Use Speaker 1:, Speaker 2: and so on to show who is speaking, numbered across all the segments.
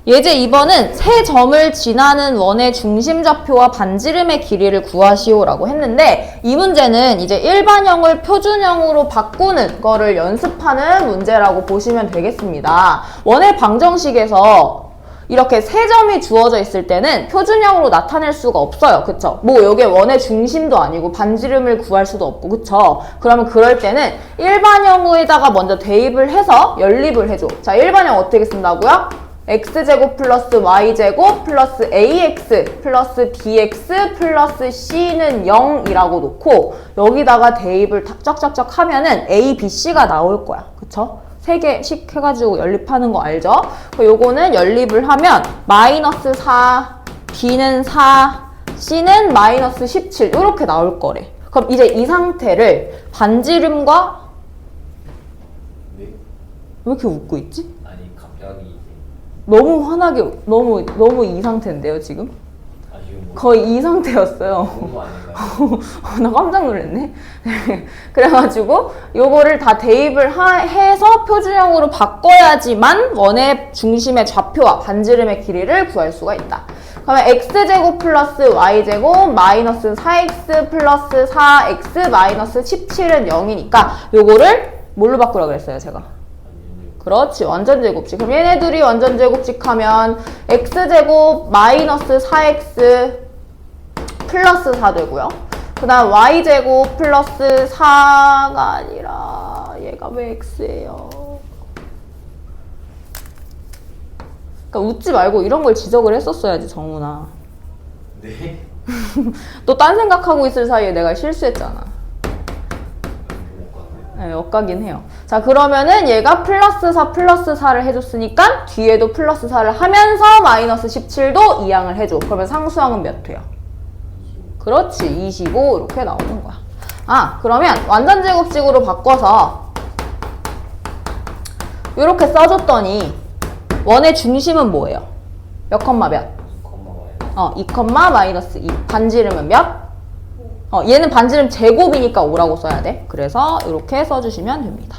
Speaker 1: 예제 2번은 세 점을 지나는 원의 중심좌표와 반지름의 길이를 구하시오라고 했는데 이 문제는 이제 일반형을 표준형으로 바꾸는 거를 연습하는 문제라고 보시면 되겠습니다. 원의 방정식에서 이렇게 세 점이 주어져 있을 때는 표준형으로 나타낼 수가 없어요. 그쵸? 뭐 여기에 원의 중심도 아니고 반지름을 구할 수도 없고 그쵸? 그러면 그럴 때는 일반형에다가 먼저 대입을 해서 연립을 해줘. 자, 일반형 어떻게 쓴다고요? x제곱 플러스 y제곱 플러스 ax 플러스 bx 플러스 c는 0이라고 놓고 여기다가 대입을 쫙쫙쫙 하면은 a, b, c가 나올 거야. 그쵸? 3개씩 해가지고 연립하는 거 알죠? 요거는 연립을 하면 마이너스 4, b는 4, c는 마이너스 17 이렇게 나올 거래. 그럼 이제 이 상태를 반지름과
Speaker 2: 네?
Speaker 1: 왜 이렇게 웃고 있지?
Speaker 2: 아니 갑자기
Speaker 1: 너무 환하게 너무 이 상태인데요 지금?
Speaker 2: 아쉬운 거
Speaker 1: 거의 이 상태였어요.
Speaker 2: 그런 거 아닌가요?
Speaker 1: 나 깜짝 놀랐네. 그래가지고 요거를 다 대입을 해서 표준형으로 바꿔야지만 원의 중심의 좌표와 반지름의 길이를 구할 수가 있다. 그러면 x제곱 플러스 y제곱 마이너스 4x 플러스 4x 마이너스 17은 0이니까 요거를 뭘로 바꾸라고 그랬어요 제가? 그렇지, 완전 제곱식. 그럼 얘네 둘이 완전 제곱식 하면 x제곱 마이너스 4x 플러스 4 되고요. 그 다음 y제곱 플러스 4가 아니라 얘가 왜 x예요? 그러니까 웃지 말고 이런 걸 지적을 했었어야지 정훈아.
Speaker 2: 네?
Speaker 1: 너 딴 생각하고 있을 사이에 내가 실수했잖아. 네, 엇가긴 해요. 자, 그러면은 얘가 플러스 4 플러스 4를 해줬으니까 뒤에도 플러스 4를 하면서 마이너스 17도 이항을 해줘. 그러면 상수항은 몇 돼요? 그렇지, 25 이렇게 나오는 거야. 아, 그러면 완전 제곱식으로 바꿔서 이렇게 써줬더니 원의 중심은 뭐예요? 몇 컴마 몇? 2 마이너스 2. 반지름은 몇? 얘는 반지름 제곱이니까 5라고 써야 돼. 그래서 이렇게 써주시면 됩니다.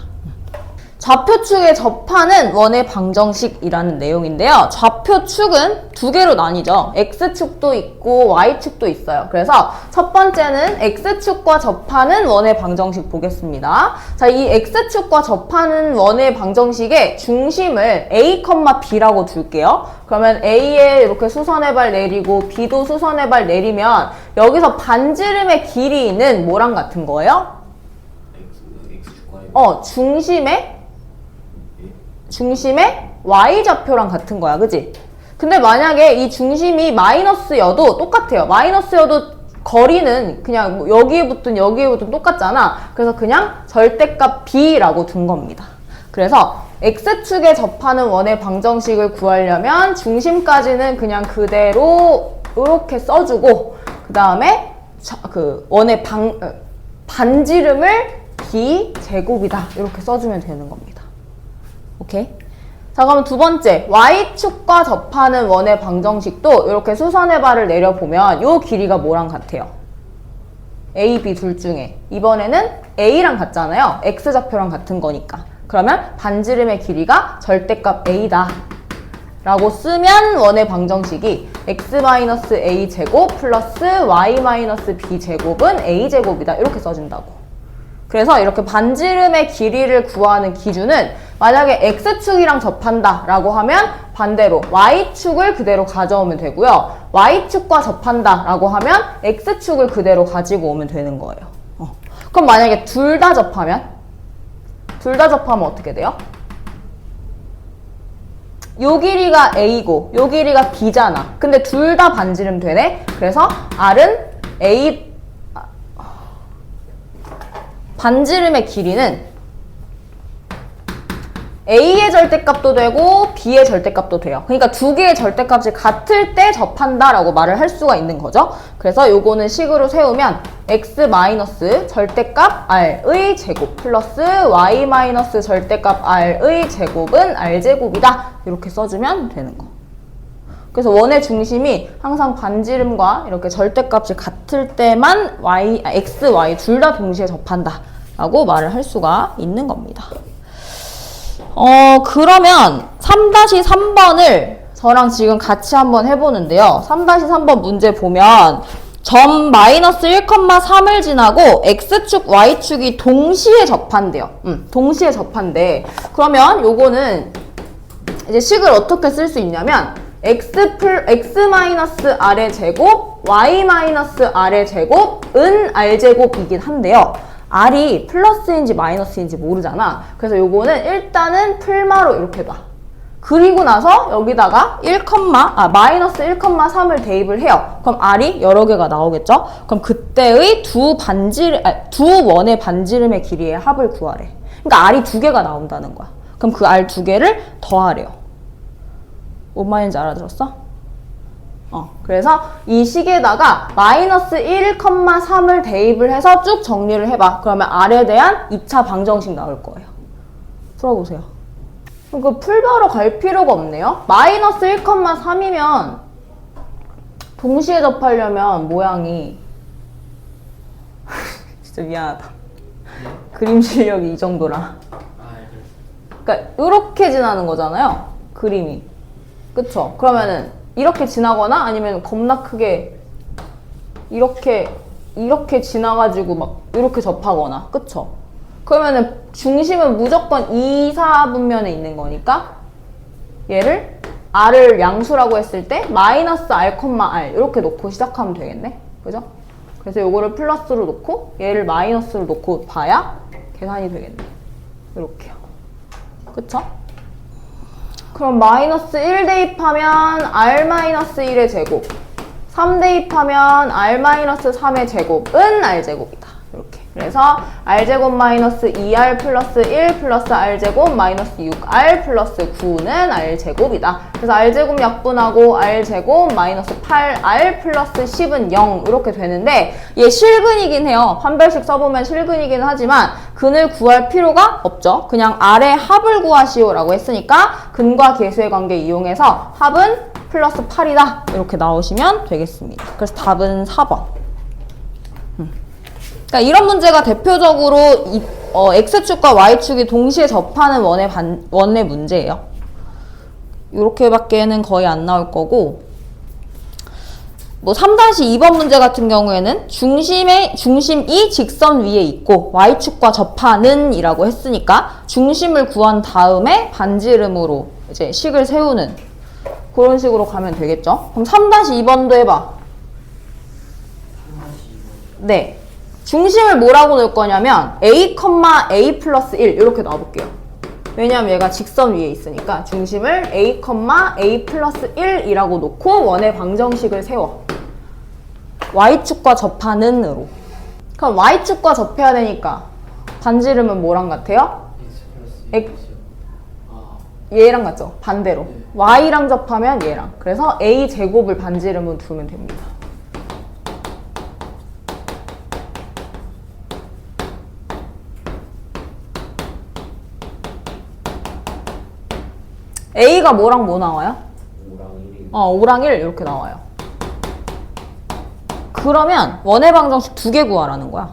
Speaker 1: 좌표축에 접하는 원의 방정식이라는 내용인데요. 좌표축은 두 개로 나뉘죠. x축도 있고 y축도 있어요. 그래서 첫 번째는 x축과 접하는 원의 방정식 보겠습니다. 자, 이 x축과 접하는 원의 방정식의 중심을 a, b라고 둘게요. 그러면 a에 이렇게 수선의 발 내리고 b도 수선의 발 내리면 여기서 반지름의 길이는 뭐랑 같은 거예요? 중심의 y좌표랑 같은 거야. 그지? 근데 만약에 이 중심이 마이너스여도 똑같아요. 마이너스여도 거리는 그냥 뭐 여기에 붙든 똑같잖아. 그래서 그냥 절대값 b라고 둔 겁니다. 그래서 x축에 접하는 원의 방정식을 구하려면 중심까지는 그냥 그대로 이렇게 써주고 그 다음에 그 원의 반지름을 b제곱이다 이렇게 써주면 되는 겁니다. 오케이? 자, 그럼 두 번째 y축과 접하는 원의 방정식도 이렇게 수선의 발을 내려보면 이 길이가 뭐랑 같아요? a, b 둘 중에 이번에는 a랑 같잖아요. x좌표랑 같은 거니까. 그러면 반지름의 길이가 절대값 a다 라고 쓰면 원의 방정식이 x-a 제곱 플러스 y-b 제곱은 a 제곱이다 이렇게 써준다고. 그래서 이렇게 반지름의 길이를 구하는 기준은 만약에 x축이랑 접한다 라고 하면 반대로 y축을 그대로 가져오면 되고요. y축과 접한다 라고 하면 x축을 그대로 가지고 오면 되는 거예요. 그럼 만약에 둘 다 접하면 어떻게 돼요? 요 길이가 a고 요 길이가 b잖아. 근데 둘 다 반지름 되네? 그래서 r은 반지름의 길이는 a의 절대값도 되고 b의 절대값도 돼요. 그러니까 두 개의 절대값이 같을 때 접한다라고 말을 할 수가 있는 거죠. 그래서 요거는 식으로 세우면 x 마이너스 절대값 r의 제곱 플러스 y 마이너스 절대값 r의 제곱은 r제곱이다. 이렇게 써주면 되는 거. 그래서 원의 중심이 항상 반지름과 이렇게 절대값이 같을 때만 x, y 둘 다 동시에 접한다 라고 말을 할 수가 있는 겁니다. 그러면 3-3번을 저랑 지금 같이 한번 해보는데요. 3-3번 문제 보면 점 마이너스 1,3을 지나고 x축, y축이 동시에 접한대요. 동시에 접한대. 그러면 요거는 이제 식을 어떻게 쓸 수 있냐면 x 마이너스 r의 제곱, y 마이너스 r의 제곱은 r제곱이긴 한데요. r이 플러스인지 마이너스인지 모르잖아. 그래서 요거는 일단은 풀마로 이렇게 봐. 그리고 나서 여기다가 마이너스 1,3을 대입을 해요. 그럼 r이 여러 개가 나오겠죠? 그럼 그때의 두 원의 반지름의 길이의 합을 구하래. 그러니까 r이 두 개가 나온다는 거야. 그럼 그 r 두 개를 더하래요. 뭔 말인지 알아들었어? 그래서 이 식에다가 마이너스 1,3을 대입을 해서 쭉 정리를 해봐. 그러면 r에 대한 2차 방정식 나올 거예요. 풀어보세요. 그 풀바로 갈 필요가 없네요. 마이너스 1,3이면 동시에 접하려면 모양이 진짜 미안하다. 그림 실력이 이 정도라. 그러니까 이렇게 지나는 거잖아요. 그림이. 그쵸? 그러면은 이렇게 지나거나 아니면 겁나 크게 이렇게 지나가지고 막 이렇게 접하거나. 그쵸? 그러면은 중심은 무조건 2, 4분면에 있는 거니까 얘를 r을 양수라고 했을 때 마이너스 r, r 이렇게 놓고 시작하면 되겠네. 그죠? 그래서 요거를 플러스로 놓고 얘를 마이너스로 놓고 봐야 계산이 되겠네. 이렇게요. 그쵸? 그럼 마이너스 1 대입하면 r 마이너스 1의 제곱, 3 대입하면 r 마이너스 3의 제곱은 r제곱이다. 이렇게. 그래서 r제곱 마이너스 2r 플러스 1 플러스 r제곱 마이너스 6r 플러스 9는 r제곱이다. 그래서 r제곱 약분하고 r제곱 마이너스 8r 플러스 10은 0 이렇게 되는데 얘 실근이긴 해요. 판별식 써보면 실근이긴 하지만 근을 구할 필요가 없죠. 그냥 r의 합을 구하시오라고 했으니까 근과 계수의 관계 이용해서 합은 플러스 8이다. 이렇게 나오시면 되겠습니다. 그래서 답은 4번. 그러니까 이런 문제가 대표적으로 x축과 y축이 동시에 접하는 원의 문제예요. 이렇게밖에는 거의 안 나올 거고, 뭐 3-2번 문제 같은 경우에는 중심이 직선 위에 있고 y축과 접하는 이라고 했으니까 중심을 구한 다음에 반지름으로 이제 식을 세우는 그런 식으로 가면 되겠죠. 그럼 3-2번도 해봐. 네. 중심을 뭐라고 넣을 거냐면 a, a 플러스 1 이렇게 놔볼게요. 왜냐면 얘가 직선 위에 있으니까 중심을 a, a 플러스 1이라고 놓고 원의 방정식을 세워. y축과 접하는 으로. 그럼 y축과 접해야 되니까 반지름은 뭐랑 같아요? 얘랑 같죠? 반대로. y랑 접하면 얘랑. 그래서 a 제곱을 반지름으로 두면 됩니다. a가 뭐랑 뭐 나와요?
Speaker 2: 5랑 1이
Speaker 1: 5랑 1 이렇게 나와요. 그러면 원의 방정식 2개 구하라는 거야.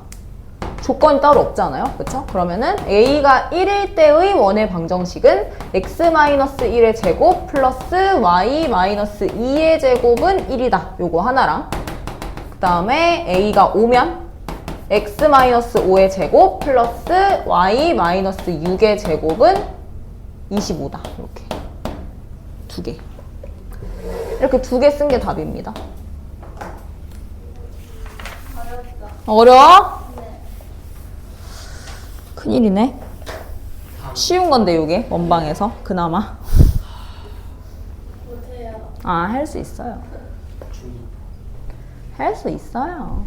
Speaker 1: 조건이 따로 없잖아요. 그쵸? 그러면은 a가 1일 때의 원의 방정식은 x-1의 제곱 플러스 y-2의 제곱은 1이다. 요거 하나랑 그 다음에 a가 5면 x-5의 제곱 플러스 y-6의 제곱은 25다. 이렇게 2개. 이렇게 2개 쓴 게 답입니다. 어려워?
Speaker 3: 네.
Speaker 1: 큰일이네. 쉬운 건데 요게 원방에서 그나마.
Speaker 3: 못해요.
Speaker 1: 할 수 있어요. 할 수 있어요.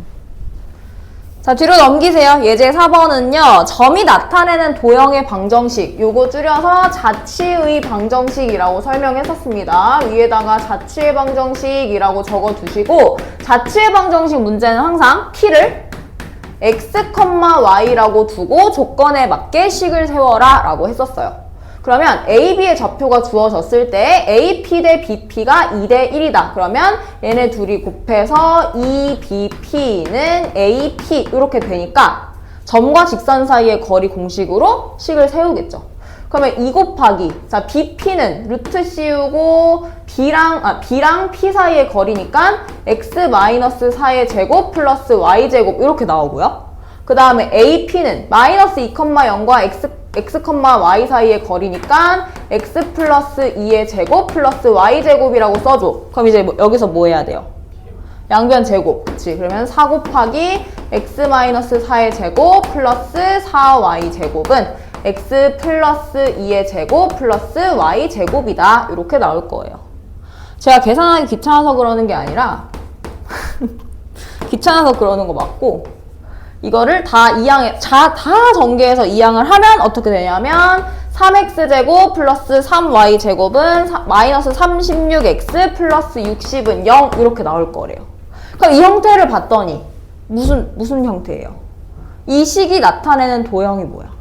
Speaker 1: 자, 뒤로 넘기세요. 예제 4번은요. 점이 나타내는 도형의 방정식. 요거 줄여서 자치의 방정식이라고 설명했었습니다. 위에다가 자치의 방정식이라고 적어두시고 자치의 방정식 문제는 항상 키를 x, y라고 두고 조건에 맞게 식을 세워라 라고 했었어요. 그러면 A, B의 좌표가 주어졌을 때 AP 대 BP가 2대 1이다. 그러면 얘네 둘이 곱해서 2BP는 AP 이렇게 되니까 점과 직선 사이의 거리 공식으로 식을 세우겠죠. 그러면 2 곱하기, 자, BP는 루트 씌우고 B랑 P 사이의 거리니까 x-4의 제곱 플러스 y 제곱 이렇게 나오고요. 그 다음에 AP는 마이너스 2,0과 x, y 사이의 거리니까 x 플러스 2의 제곱 플러스 y 제곱이라고 써줘. 그럼 이제 여기서 뭐 해야 돼요? 양변 제곱. 그치? 그러면 4 곱하기 x-4의 제곱 플러스 4y 제곱은 x 플러스 2의 제곱 플러스 y 제곱이다. 이렇게 나올 거예요. 제가 계산하기 귀찮아서 그러는 게 아니라 귀찮아서 그러는 거 맞고 이거를 다 전개해서 이항을 하면 어떻게 되냐면 3x제곱 플러스 3y제곱은 마이너스 36x 플러스 60은 0 이렇게 나올 거래요. 그럼 이 형태를 봤더니 무슨 형태예요? 이 식이 나타내는 도형이 뭐야?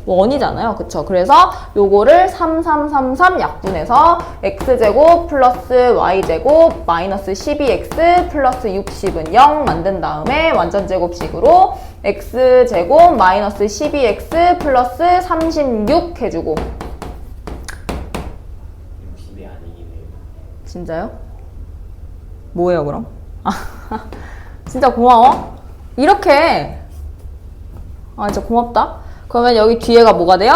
Speaker 1: 원이잖아요. 그쵸? 그래서 요거를 3333 약분해서 x제곱 플러스 y제곱 마이너스 12x 플러스 60은 0 만든 다음에 완전제곱식으로 x제곱 마이너스 12x 플러스 36 해주고
Speaker 2: 60이 아니긴 해요.
Speaker 1: 진짜요? 뭐예요 그럼? 진짜 고마워. 이렇게 진짜 고맙다. 그러면 여기 뒤에가 뭐가 돼요?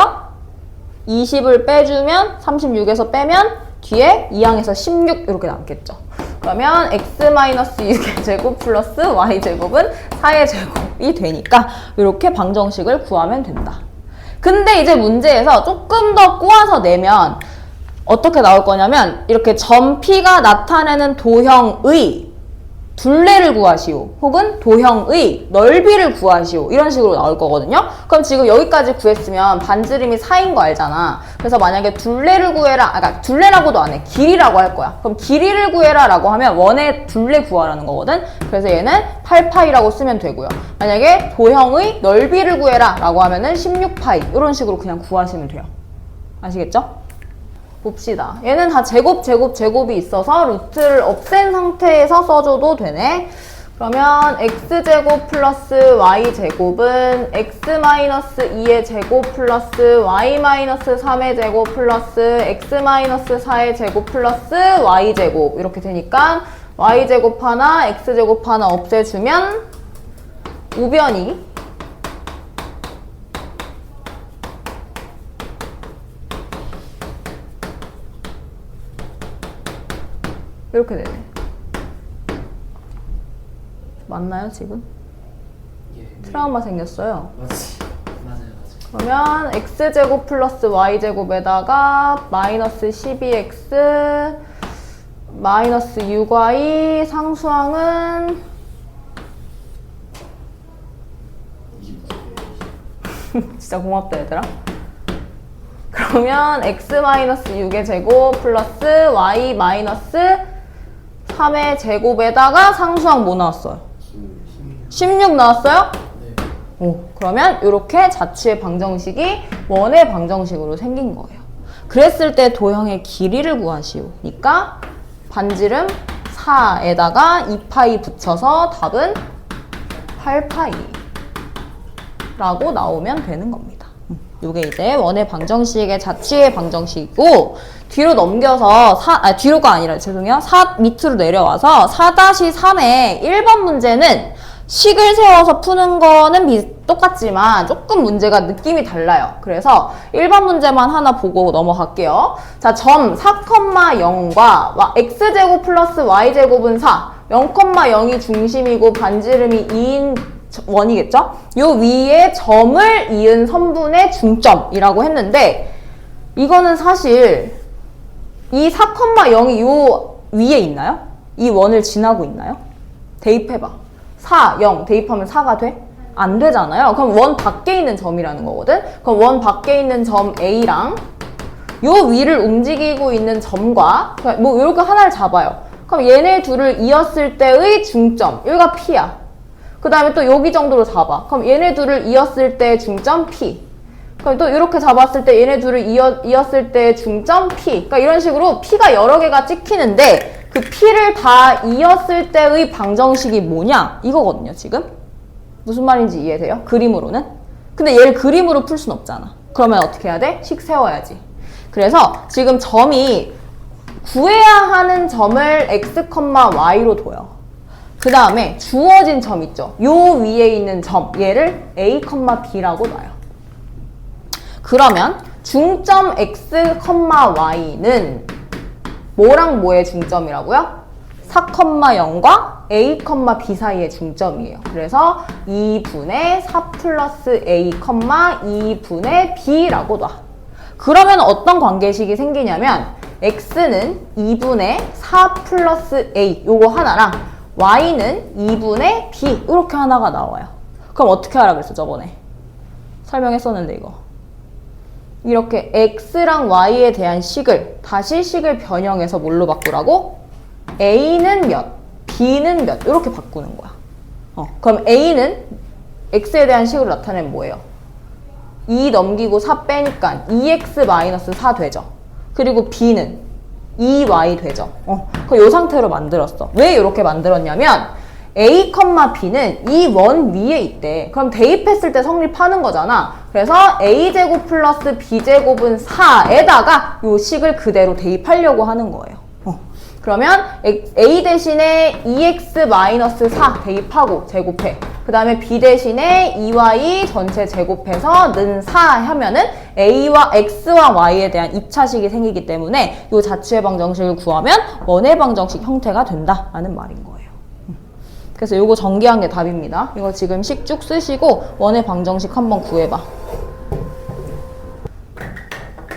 Speaker 1: 20을 빼주면 36에서 빼면 뒤에 2항에서 16 이렇게 남겠죠. 그러면 x-6의 제곱 플러스 y제곱은 4의 제곱이 되니까 이렇게 방정식을 구하면 된다. 근데 이제 문제에서 조금 더 꼬아서 내면 어떻게 나올 거냐면 이렇게 점 P가 나타내는 도형의 둘레를 구하시오. 혹은 도형의 넓이를 구하시오. 이런 식으로 나올 거거든요. 그럼 지금 여기까지 구했으면 반지름이 4인 거 알잖아. 그래서 만약에 둘레를 구해라, 그러니까 둘레라고도 안 해. 길이라고 할 거야. 그럼 길이를 구해라 라고 하면 원의 둘레 구하라는 거거든. 그래서 얘는 8파이라고 쓰면 되고요. 만약에 도형의 넓이를 구해라 라고 하면은 16파이. 이런 식으로 그냥 구하시면 돼요. 아시겠죠? 봅시다. 얘는 다 제곱이 있어서 루트를 없앤 상태에서 써줘도 되네. 그러면 x제곱 플러스 y제곱은 x-2의 제곱 플러스 y-3의 제곱 플러스 x-4의 제곱 플러스 y제곱 이렇게 되니까 y제곱 하나, x제곱 하나 없애주면 우변이 이렇게 되네. 맞나요, 지금?
Speaker 2: 예.
Speaker 1: 트라우마 생겼어요.
Speaker 2: 맞아요.
Speaker 1: 그러면 x제곱 플러스 y제곱에다가 마이너스 12x 마이너스 6y 상수항은 진짜 고맙다 얘들아. 그러면 x-6의 제곱 플러스 y-3의 제곱에다가 상수항 뭐 나왔어요? 16 나왔어요?
Speaker 2: 네.
Speaker 1: 오, 그러면 이렇게 자취의 방정식이 원의 방정식으로 생긴 거예요. 그랬을 때 도형의 길이를 구하시오니까 반지름 4에다가 2파이 붙여서 답은 8파이 라고 나오면 되는 겁니다. 요게 이제 원의 방정식의 자취의 방정식이고 뒤로 넘겨서 뒤로가 아니라 죄송해요. 4 밑으로 내려와서 4-3의 1번 문제는 식을 세워서 푸는 거는 똑같지만 조금 문제가 느낌이 달라요. 그래서 1번 문제만 하나 보고 넘어갈게요. 자, 점 4,0과 x제곱 플러스 y제곱은 4, 0,0이 중심이고 반지름이 2인 원이겠죠? 요 위에 점을 이은 선분의 중점이라고 했는데 이거는 사실 이 4,0이 요 위에 있나요? 이 원을 지나고 있나요? 대입해봐. 4, 0 대입하면 4가 돼? 안 되잖아요. 그럼 원 밖에 있는 점이라는 거거든? 그럼 원 밖에 있는 점 A랑 요 위를 움직이고 있는 점과 뭐 이렇게 하나를 잡아요. 그럼 얘네 둘을 이었을 때의 중점, 여기가 P야. 그 다음에 또 여기 정도로 잡아. 그럼 얘네 둘을 이었을 때 중점 P. 그럼 또 이렇게 잡았을 때 얘네 둘을 이었을 때 중점 P. 그러니까 이런 식으로 P가 여러 개가 찍히는데 그 P를 다 이었을 때의 방정식이 뭐냐? 이거거든요, 지금. 무슨 말인지 이해돼요? 그림으로는? 근데 얘를 그림으로 풀 순 없잖아. 그러면 어떻게 해야 돼? 식 세워야지. 그래서 지금 점이 구해야 하는 점을 x, y로 둬요. 그 다음에 주어진 점 있죠? 요 위에 있는 점, 얘를 a, b라고 놔요. 그러면 중점 x, y는 뭐랑 뭐의 중점이라고요? 4,0과 a, b 사이의 중점이에요. 그래서 2분의 4 플러스 a, 2분의 b라고 놔. 그러면 어떤 관계식이 생기냐면 x는 2분의 4 플러스 a 요거 하나랑 y는 2분의 b 이렇게 하나가 나와요. 그럼 어떻게 하라 그랬어 저번에? 설명했었는데 이거. 이렇게 x랑 y에 대한 식을 다시 식을 변형해서 뭘로 바꾸라고? a는 몇, b는 몇 이렇게 바꾸는 거야. 그럼 a는 x에 대한 식으로 나타내면 뭐예요? 2 넘기고 4 빼니까 2x-4 되죠. 그리고 b는 2y 되죠. 요 상태로 만들었어. 왜 이렇게 만들었냐면 a, b는 이 원 위에 있대. 그럼 대입했을 때 성립하는 거잖아. 그래서 a제곱 플러스 b제곱은 4에다가 요 식을 그대로 대입하려고 하는 거예요. 그러면 a 대신에 2x-4 대입하고 제곱해. 그 다음에 b 대신에 2y 전체 제곱해서 는 4 하면은 a와 x와 y에 대한 2차식이 생기기 때문에 이 자취의 방정식을 구하면 원의 방정식 형태가 된다라는 말인 거예요. 그래서 이거 전개한 게 답입니다. 이거 지금 식 쭉 쓰시고 원의 방정식 한번 구해봐.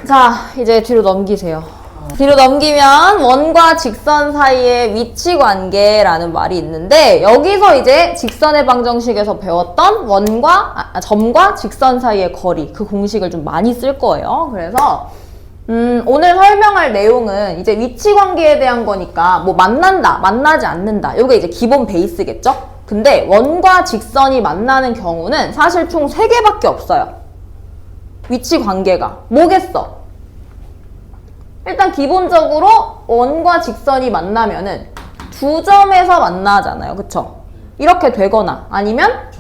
Speaker 1: 자, 이제 뒤로 넘기세요. 뒤로 넘기면 원과 직선 사이의 위치 관계라는 말이 있는데 여기서 이제 직선의 방정식에서 배웠던 점과 직선 사이의 거리 그 공식을 좀 많이 쓸 거예요. 그래서 오늘 설명할 내용은 이제 위치 관계에 대한 거니까 뭐 만난다, 만나지 않는다 이게 이제 기본 베이스겠죠? 근데 원과 직선이 만나는 경우는 사실 총 3개밖에 없어요. 위치 관계가 뭐겠어? 일단 기본적으로 원과 직선이 만나면은 두 점에서 만나잖아요. 그쵸? 이렇게 되거나 아니면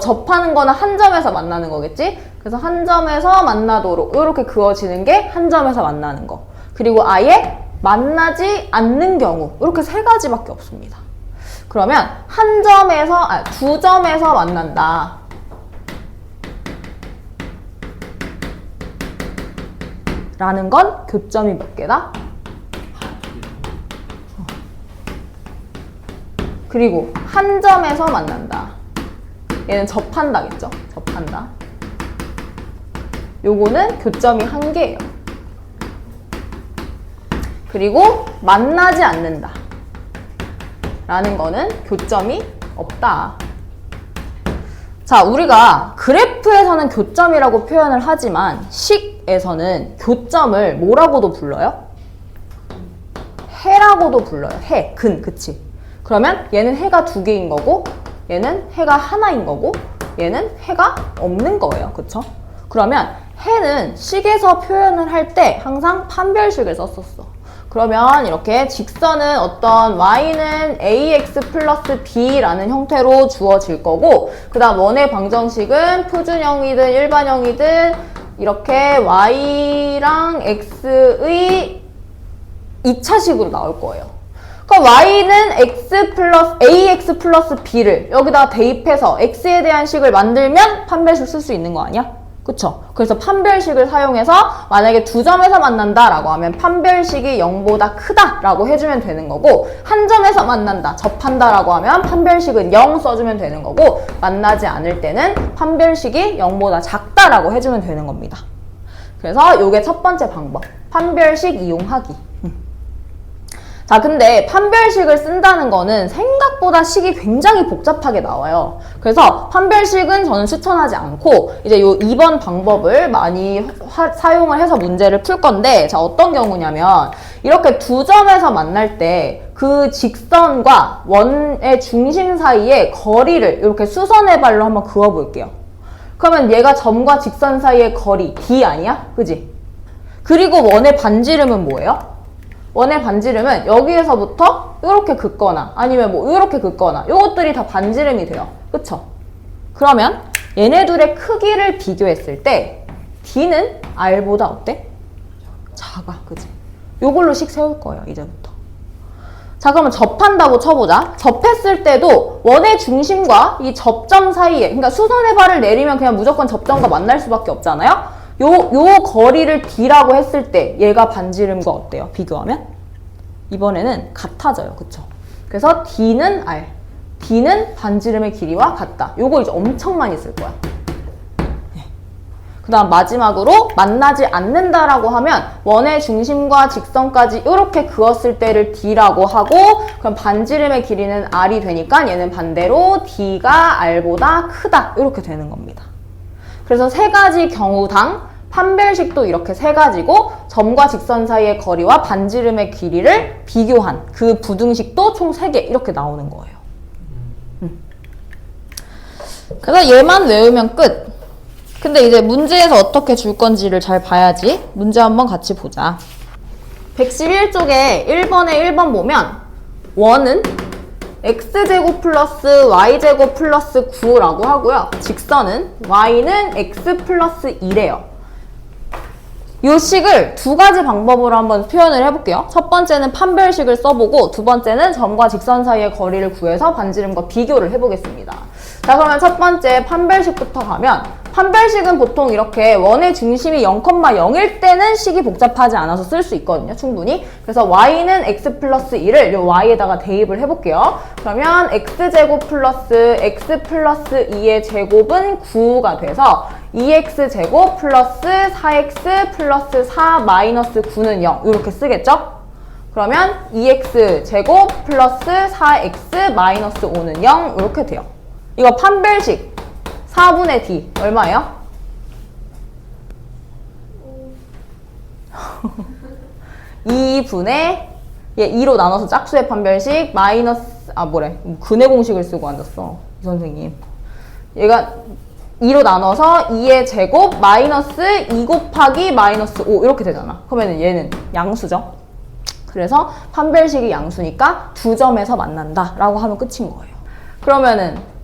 Speaker 1: 접하는 거나 한 점에서 만나는 거겠지? 그래서 한 점에서 만나도록 이렇게 그어지는 게 한 점에서 만나는 거. 그리고 아예 만나지 않는 경우 이렇게 3가지밖에 없습니다. 그러면 두 점에서 만난다. 라는 건 교점이 몇 개다? 그리고 한 점에서 만난다. 얘는 접한다겠죠? 접한다. 요거는 교점이 1개예요. 그리고 만나지 않는다. 라는 거는 교점이 없다. 자, 우리가 그래프에서는 교점이라고 표현을 하지만 식에서는 교점을 뭐라고도 불러요? 해라고도 불러요. 해, 근, 그치? 그러면 얘는 해가 2개인 거고 얘는 해가 하나인 거고 얘는 해가 없는 거예요. 그쵸? 그러면 해는 식에서 표현을 할 때 항상 판별식을 썼었어. 그러면 이렇게 직선은 어떤 y는 ax 플러스 b라는 형태로 주어질 거고 그 다음 원의 방정식은 표준형이든 일반형이든 이렇게 y랑 x의 2차식으로 나올 거예요. 그럼 y는 ax 플러스 b를 여기다가 대입해서 x에 대한 식을 만들면 판별식 쓸 수 있는 거 아니야? 그쵸? 그래서 판별식을 사용해서 만약에 두 점에서 만난다 라고 하면 판별식이 0보다 크다 라고 해주면 되는 거고 한 점에서 만난다, 접한다 라고 하면 판별식은 0 써주면 되는 거고 만나지 않을 때는 판별식이 0보다 작다 라고 해주면 되는 겁니다. 그래서 요게 첫 번째 방법, 판별식 이용하기. 자, 근데 판별식을 쓴다는 거는 생각보다 식이 굉장히 복잡하게 나와요. 그래서 판별식은 저는 추천하지 않고 이제 요 2번 방법을 많이 사용을 해서 문제를 풀 건데 자, 어떤 경우냐면 이렇게 두 점에서 만날 때 그 직선과 원의 중심 사이에 거리를 이렇게 수선의 발로 한번 그어 볼게요. 그러면 얘가 점과 직선 사이의 거리 d 아니야? 그지? 그리고 원의 반지름은 뭐예요? 원의 반지름은 여기에서부터 이렇게 긋거나 아니면 뭐 이렇게 긋거나 요것들이 다 반지름이 돼요. 그쵸? 그러면 얘네 둘의 크기를 비교했을 때 D는 R보다 어때? 작아, 그지? 요걸로 식 세울 거예요, 이제부터. 자, 그러면 접한다고 쳐보자. 접했을 때도 원의 중심과 이 접점 사이에, 그러니까 수선의 발을 내리면 그냥 무조건 접점과 만날 수밖에 없잖아요? 요 거리를 D라고 했을 때 얘가 반지름과 어때요? 비교하면? 이번에는 같아져요, 그쵸? 그래서 D는 R, D는 반지름의 길이와 같다. 요거 이제 엄청 많이 쓸 거야. 그 다음 마지막으로 만나지 않는다라고 하면 원의 중심과 직선까지 이렇게 그었을 때를 D라고 하고 그럼 반지름의 길이는 R이 되니까 얘는 반대로 D가 R보다 크다 이렇게 되는 겁니다. 그래서 세 가지 경우당 판별식도 이렇게 세 가지고 점과 직선 사이의 거리와 반지름의 길이를 비교한 그 부등식도 총 3개 이렇게 나오는 거예요. 그래서 얘만 외우면 끝. 근데 이제 문제에서 어떻게 줄 건지를 잘 봐야지. 문제 한번 같이 보자. 111쪽에 1번에 1번 보면 원은 x제곱 플러스 y제곱 플러스 9라고 하고요. 직선은 y는 x 플러스 2래요. 이 식을 두 가지 방법으로 한번 표현을 해볼게요. 첫 번째는 판별식을 써보고 두 번째는 점과 직선 사이의 거리를 구해서 반지름과 비교를 해보겠습니다. 자, 그러면 첫 번째 판별식부터 가면 판별식은 보통 이렇게 원의 중심이 0,0일 때는 식이 복잡하지 않아서 쓸 수 있거든요, 충분히. 그래서 y는 x 플러스 2를 이 y에다가 대입을 해볼게요. 그러면 x제곱 플러스 x 플러스 2의 제곱은 9가 돼서 2x제곱 플러스 4x 플러스 4 마이너스 9는 0 이렇게 쓰겠죠? 그러면 2x제곱 플러스 4x 마이너스 5는 0 이렇게 돼요. 이거 판별식 4분의 d 얼마예요? 2분의 얘 2로 나눠서 짝수의 판별식 마이너스 근의 공식을 쓰고 앉았어 이 선생님. 얘가 2로 나눠서 2의 제곱 마이너스 2 곱하기 마이너스 5 이렇게 되잖아. 그러면 얘는 양수죠. 그래서 판별식이 양수니까 두 점에서 만난다 라고 하면 끝인 거예요. 그러면은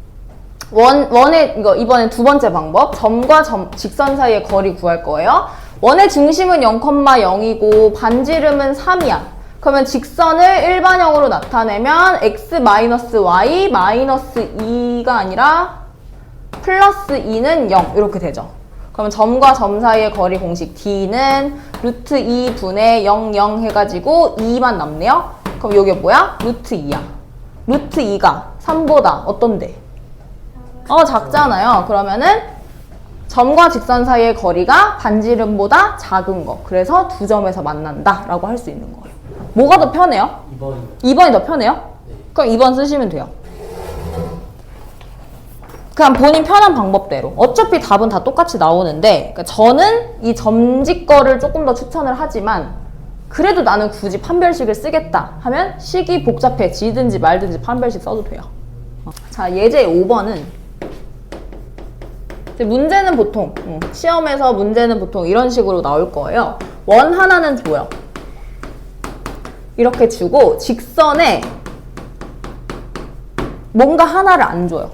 Speaker 1: 원의 이번엔 두 번째 방법 점과 직선 사이의 거리 구할 거예요. 원의 중심은 0,0이고 반지름은 3이야. 그러면 직선을 일반형으로 나타내면 x-y 마이너스 2가 아니라 플러스 2는 0 이렇게 되죠. 그러면 점과 점 사이의 거리 공식 d는 루트 2분의 0, 0 해가지고 2만 남네요. 그럼 이게 뭐야? 루트 2야. 루트 2가 3보다 어떤데? 작잖아요. 그러면은 점과 직선 사이의 거리가 반지름보다 작은 거. 그래서 두 점에서 만난다 라고 할 수 있는 거예요. 뭐가 더 편해요? 2번이 더 편해요?
Speaker 2: 네.
Speaker 1: 그럼 2번 쓰시면 돼요. 그냥 본인 편한 방법대로. 어차피 답은 다 똑같이 나오는데 그러니까 저는 이 점집 거를 조금 더 추천을 하지만 그래도 나는 굳이 판별식을 쓰겠다 하면 식이 복잡해지든지 말든지 판별식 써도 돼요. 자, 예제 5번은 문제는 보통 시험에서 문제는 보통 이런 식으로 나올 거예요. 원 하나는 줘요. 이렇게 주고 직선에 뭔가 하나를 안 줘요.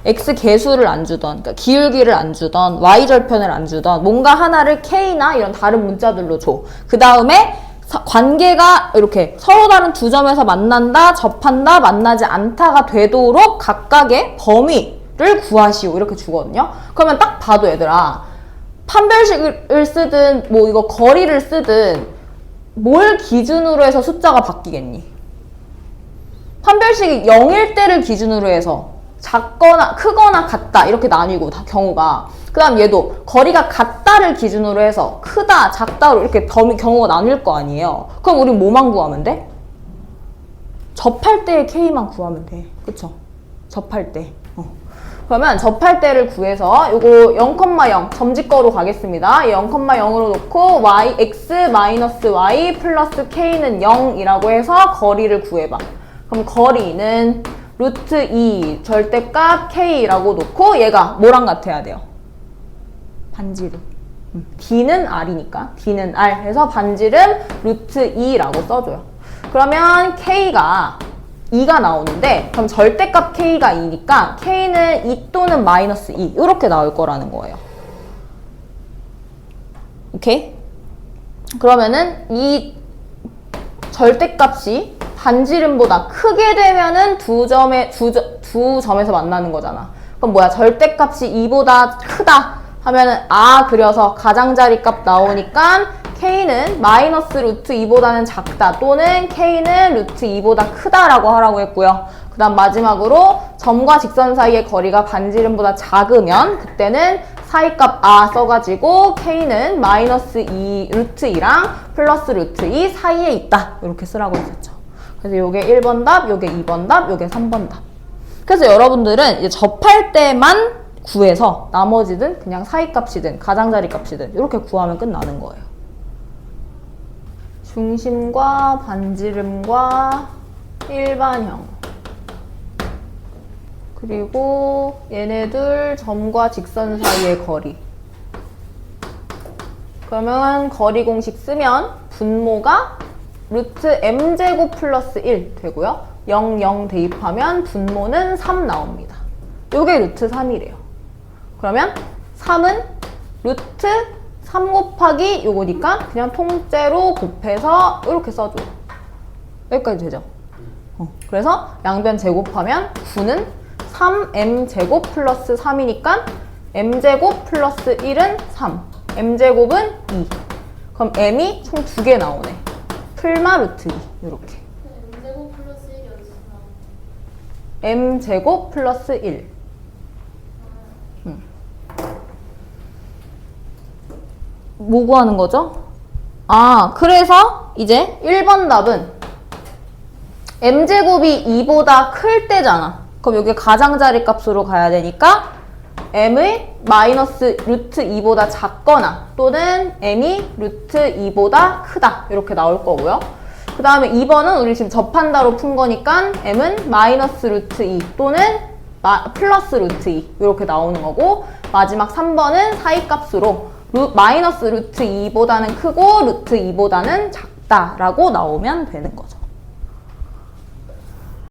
Speaker 1: x 개수를 안 주던, 그러니까 기울기를 안 주던, y 절편을 안 주던 뭔가 하나를 k나 이런 다른 문자들로 줘. 그 다음에 관계가 이렇게 서로 다른 두 점에서 만난다, 접한다, 만나지 않다가 되도록 각각의 범위를 구하시오 이렇게 주거든요. 그러면 딱 봐도 얘들아 판별식을 쓰든 뭐 이거 거리를 쓰든 뭘 기준으로 해서 숫자가 바뀌겠니? 판별식이 0일 때를 기준으로 해서 작거나 크거나 같다 이렇게 나뉘고 다 경우가 그 다음 얘도 거리가 같다를 기준으로 해서 크다 작다로 이렇게 경우가 나뉠 거 아니에요. 그럼 우리 뭐만 구하면 돼? 접할 때의 K만 구하면 돼. 그쵸? 접할 때. 그러면 접할 때를 구해서 요거 0,0 점집거로 가겠습니다. 0,0으로 놓고 x-y 플러스 k는 0이라고 해서 거리를 구해봐. 그럼 거리는 루트 2 절대값 k라고 놓고 얘가 뭐랑 같아야 돼요? 반지름. d는 r이니까 d는 r 해서 반지름 루트 2라고 써줘요. 그러면 k가 2가 나오는데 그럼 절대값 k가 2니까 k는 2 또는 마이너스 2 이렇게 나올 거라는 거예요. 오케이? 그러면은 이 절대값이 반지름보다 크게 되면은 두 점에서 만나는 거잖아. 그럼 뭐야? 절대값이 2보다 크다 하면은 그려서 가장자리 값 나오니까 k는 마이너스 루트 2보다는 작다 또는 k는 루트 2보다 크다라고 하라고 했고요. 그 다음 마지막으로 점과 직선 사이의 거리가 반지름보다 작으면 그때는 사이값 써가지고 k는 마이너스 2 루트 2랑 플러스 루트 2 사이에 있다 이렇게 쓰라고 했었죠. 그래서 요게 1번 답, 요게 2번 답, 요게 3번 답. 그래서 여러분들은 이제 접할 때만 구해서 나머지든 그냥 사이값이든 가장자리 값이든 이렇게 구하면 끝나는 거예요. 중심과 반지름과 일반형 그리고 얘네들 점과 직선 사이의 거리. 그러면 거리 공식 쓰면 분모가 루트 m제곱 플러스 1 되고요. 0, 0 대입하면 분모는 3 나옵니다. 요게 루트 3이래요. 그러면 3은 루트 3 곱하기 요거니까 그냥 통째로 곱해서 이렇게 써줘. 여기까지 되죠? 그래서 양변 제곱하면 9는 3m제곱 플러스 3이니까 m제곱 플러스 1은 3. m제곱은 2. 그럼 m이 총 2개 나오네. 풀마 루트 2. 이렇게.
Speaker 3: m제곱 플러스 1이 어디서 나오는
Speaker 1: m제곱 플러스 1. 뭐 구하는 거죠? 그래서 이제 1번 답은 m제곱이 2보다 클 때잖아. 그럼 여기 가장자리 값으로 가야 되니까 m의 마이너스 루트 2보다 작거나 또는 m이 루트 2보다 크다 이렇게 나올 거고요. 그 다음에 2번은 우리 지금 접한다로 푼 거니까 m은 마이너스 루트 2 또는 플러스 루트 2 이렇게 나오는 거고 마지막 3번은 사이값으로 마이너스 루트 2보다는 크고 루트 2보다는 작다라고 나오면 되는 거죠.